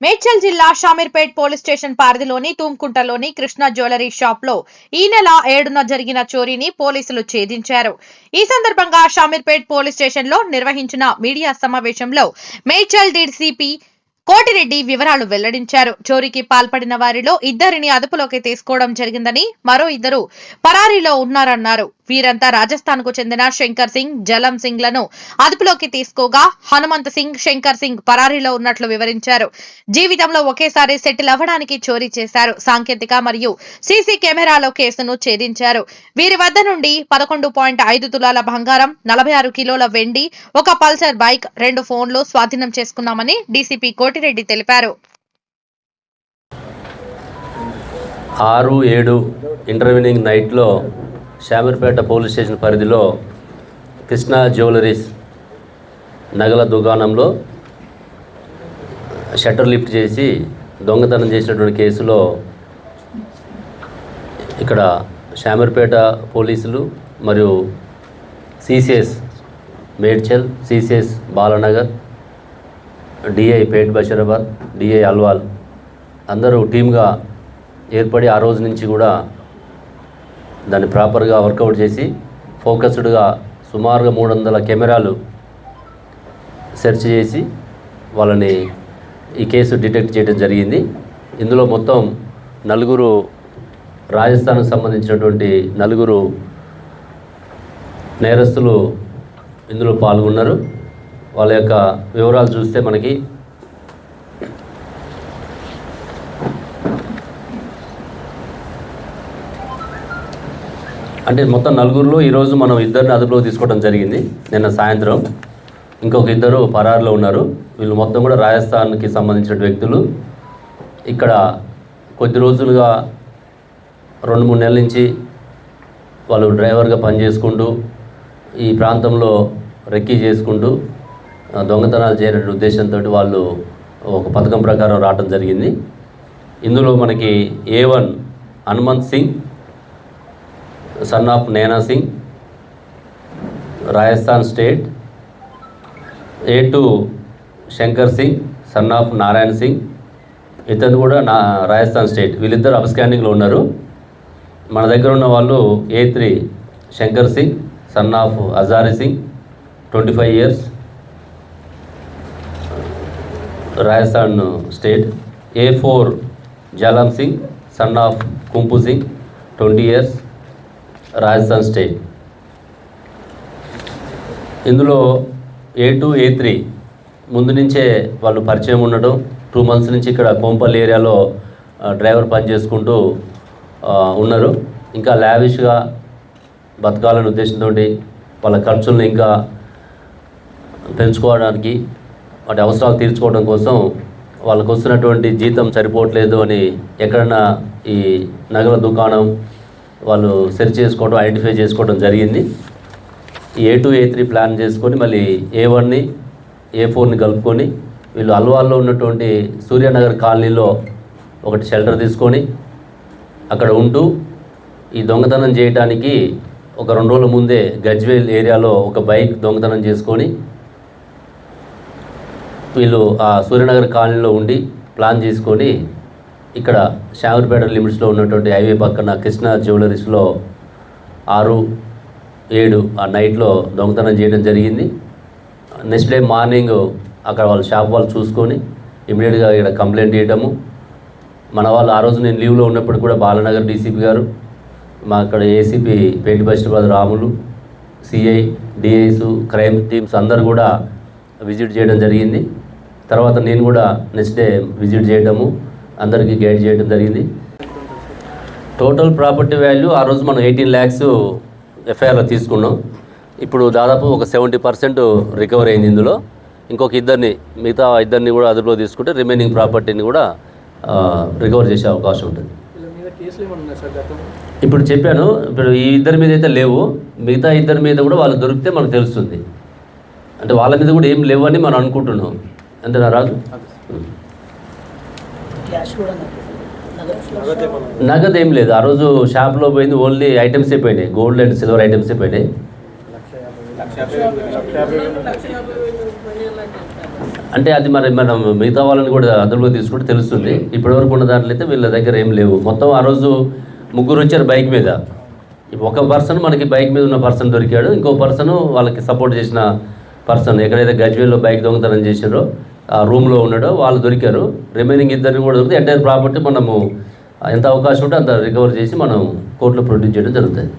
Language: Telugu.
మేడ్చల్ జిల్లా షామీర్పేట్ పోలీస్ స్టేషన్ పరిధిలోని తుమ్కుంటలోని కృష్ణ జ్యువెలరీ షాప్ లో ఈ నెల 7న జరిగిన చోరీని పోలీసులు ఛేదించారు. ఈ సందర్భంగా షామీర్పేట్ పోలీస్ స్టేషన్ లో నిర్వహించిన మీడియా సమావేశంలో మేడ్చల్ డీసీపీ కోటిరెడ్డి వివరాలు వెల్లడించారు. చోరీకి పాల్పడిన వారిలో ఇద్దరిని అదుపులోకి తీసుకోవడం జరిగిందని, మరో ఇద్దరు పరారీలో ఉన్నారన్నారు. వీరంతా రాజస్థాన్ కు చెందిన శంకర్ సింగ్, జలం సింగ్ లను అదుపులోకి తీసుకోగా హనుమంత్ సింగ్, శంకర్ సింగ్ పరారీలో ఉన్నట్లు వివరించారు. జీవితంలో ఒకేసారి సెటిల్ అవ్వడానికి చోరీ చేశారు. సాంకేతిక మరియు సీసీ కెమెరాలో కేసును ఛేదించారు. వీరి వద్ద నుండి 11.5 తులాల బంగారం, 46 కిలోల వెండి, ఒక పల్సర్ బైక్, 2 ఫోన్లు స్వాధీనం చేసుకున్నామని డీసీపీ కోటిరెడ్డి తెలిపారు. 6-7 ఇంటర్వ్యూనింగ్ నైట్లో షామీర్పేట పోలీస్ స్టేషన్ పరిధిలో కృష్ణ జ్యువెలరీస్ నగల దుకాణంలో షట్టర్ లిఫ్ట్ చేసి దొంగతనం చేసినటువంటి కేసులో ఇక్కడ షామీర్పేట పోలీసులు మరియు CCS Medchal, CCS Balanagar, DI Pet Basheerabad, DI Alwal అందరూ టీమ్గా ఏర్పడి ఆ రోజు నుంచి కూడా దాన్ని ప్రాపర్గా వర్కౌట్ చేసి ఫోకస్డ్గా సుమారుగా 300 కెమెరాలు సెర్చ్ చేసి వాళ్ళని ఈ కేసు డిటెక్ట్ చేయడం జరిగింది. ఇందులో మొత్తం 4 రాజస్థాన్కు సంబంధించినటువంటి 4 నేరస్తులు ఇందులో పాల్గొన్నారు. వాళ్ళ యొక్క వివరాలు చూస్తే మనకి అంటే మొత్తం 4లో ఈరోజు మనం ఇద్దరిని అదుపులో తీసుకోవడం జరిగింది. నిన్న సాయంత్రం ఇంకొక 2 పరారులో ఉన్నారు. వీళ్ళు మొత్తం కూడా రాజస్థాన్కి సంబంధించిన వ్యక్తులు. ఇక్కడ కొద్ది రోజులుగా 2-3 నెలల నుంచి వాళ్ళు డ్రైవర్గా పనిచేసుకుంటూ ఈ ప్రాంతంలో రెక్కీ చేసుకుంటూ దొంగతనాలు చేయనటువంటి ఉద్దేశంతో వాళ్ళు ఒక పథకం ప్రకారం రావడం జరిగింది. ఇందులో మనకి A1 Hanumanth Singh son of నైనా Singh, Rajasthan state, A2 Shankar Singh son of Narayana Singh, ఇతను కూడా రాజస్థాన్ స్టేట్. వీళ్ళిద్దరు అబ్స్కాండింగ్లో ఉన్నారు. మన దగ్గర ఉన్న వాళ్ళు A3 Shankar Singh son of Hazari Singh, 25 years, Rajasthan state. A4 Jalam Singh son of Kumpu Singh, 20 years, Rajasthan state. ఇందులో A2, A3 ముందు నుంచే వాళ్ళు పరిచయం ఉండటం, 2 months నుంచి ఇక్కడ కోంపల్లి ఏరియాలో డ్రైవర్ పని చేసుకుంటూ ఉన్నారు. ఇంకా లావిష్గా బతకాలనే ఉద్దేశంతో వాళ్ళ ఖర్చులను ఇంకా పెంచుకోవడానికి, వాటి అవసరాలు తీర్చుకోవడం కోసం వాళ్ళకు వస్తున్నటువంటి జీతం సరిపోవట్లేదు అని ఎక్కడన్నా ఈ నగల దుకాణం వాళ్ళు సెర్చ్ చేసుకోవడం, ఐడెంటిఫై చేసుకోవడం జరిగింది. ఈ A2, A3 ప్లాన్ చేసుకొని మళ్ళీ A1ని A4ని కలుపుకొని వీళ్ళు అల్వాల్లో ఉన్నటువంటి సూర్యనగర్ కాలనీలో ఒకటి షెల్టర్ తీసుకొని అక్కడ ఉంటూ ఈ దొంగతనం చేయడానికి ఒక 2 రోజుల ముందే గజ్వేల్ ఏరియాలో ఒక బైక్ దొంగతనం చేసుకొని వీళ్ళు ఆ సూర్యనగర్ కాలనీలో ఉండి ప్లాన్ చేసుకొని ఇక్కడ షామీర్పేట లిమిట్స్లో ఉన్నటువంటి హైవే పక్కన కృష్ణ జ్యువెలరీస్లో 6-7 ఆ నైట్లో దొంగతనం చేయడం జరిగింది. నెక్స్ట్ డే మార్నింగ్ అక్కడ వాళ్ళ షాప్ వాళ్ళు చూసుకొని ఇమీడియట్గా ఇక్కడ కంప్లైంట్ చేయడము. మన వాళ్ళు ఆ రోజు నేను లీవ్లో ఉన్నప్పుడు కూడా బాలానగర్ డీసీపీ గారు, మా అక్కడ ACP Pet Basheerabad Ramulu, CI, DIs, crime teams అందరు కూడా విజిట్ చేయడం జరిగింది. తర్వాత నేను కూడా నెక్స్ట్ డే విజిట్ చేయడము, అందరికీ గైడ్ చేయడం జరిగింది. టోటల్ ప్రాపర్టీ వాల్యూ ఆ రోజు మనం 18 lakhs ఎఫ్ఐఆర్లో తీసుకున్నాం. ఇప్పుడు దాదాపు ఒక 70% రికవర్ అయింది. ఇందులో ఇంకొక మిగతా ఇద్దరిని కూడా అదుపులో తీసుకుంటే రిమైనింగ్ ప్రాపర్టీని కూడా రికవర్ చేసే అవకాశం ఉంటుంది. ఇప్పుడు చెప్పాను, ఇప్పుడు ఈ ఇద్దరి మీద అయితే లేవు, మిగతా ఇద్దరి మీద కూడా వాళ్ళు దొరికితే మనకు తెలుస్తుంది. అంటే వాళ్ళ మీద కూడా ఏం లేవని మనం అనుకుంటున్నాం. అంతేనా రాజు? నగదు ఏం లేదు. ఆ రోజు షాప్లో పోయింది ఓన్లీ ఐటమ్స్ అయిపోయినాయి, గోల్డ్ అండ్ సిల్వర్ ఐటమ్స్ అయిపోయినాయి. అంటే అది మరి మనం మిగతా వాళ్ళని కూడా అదుపులో తీసుకుంటే తెలుస్తుంది. ఇప్పటివరకు ఉన్న దాంట్లో అయితే వీళ్ళ దగ్గర ఏం లేవు. మొత్తం ఆ రోజు ముగ్గురు వచ్చారు బైక్ మీద. ఒక పర్సన్ మనకి బైక్ మీద ఉన్న పర్సన్ దొరికాడు, ఇంకో పర్సన్ వాళ్ళకి సపోర్ట్ చేసిన పర్సన్ ఎక్కడైతే గజ్వేల్లో బైక్ దొంగతనం చేశారో ఆ రూమ్లో ఉన్నాడో వాళ్ళు దొరికారు. రిమైనింగ్ ఇద్దరిని కూడా దొరికితే ఎంటైర్ ప్రాపర్టీ మనము ఎంత అవకాశం ఉంటే అంత రికవర్ చేసి మనం కోర్టులో ప్రొడ్యూస్ చేయడం జరుగుతుంది.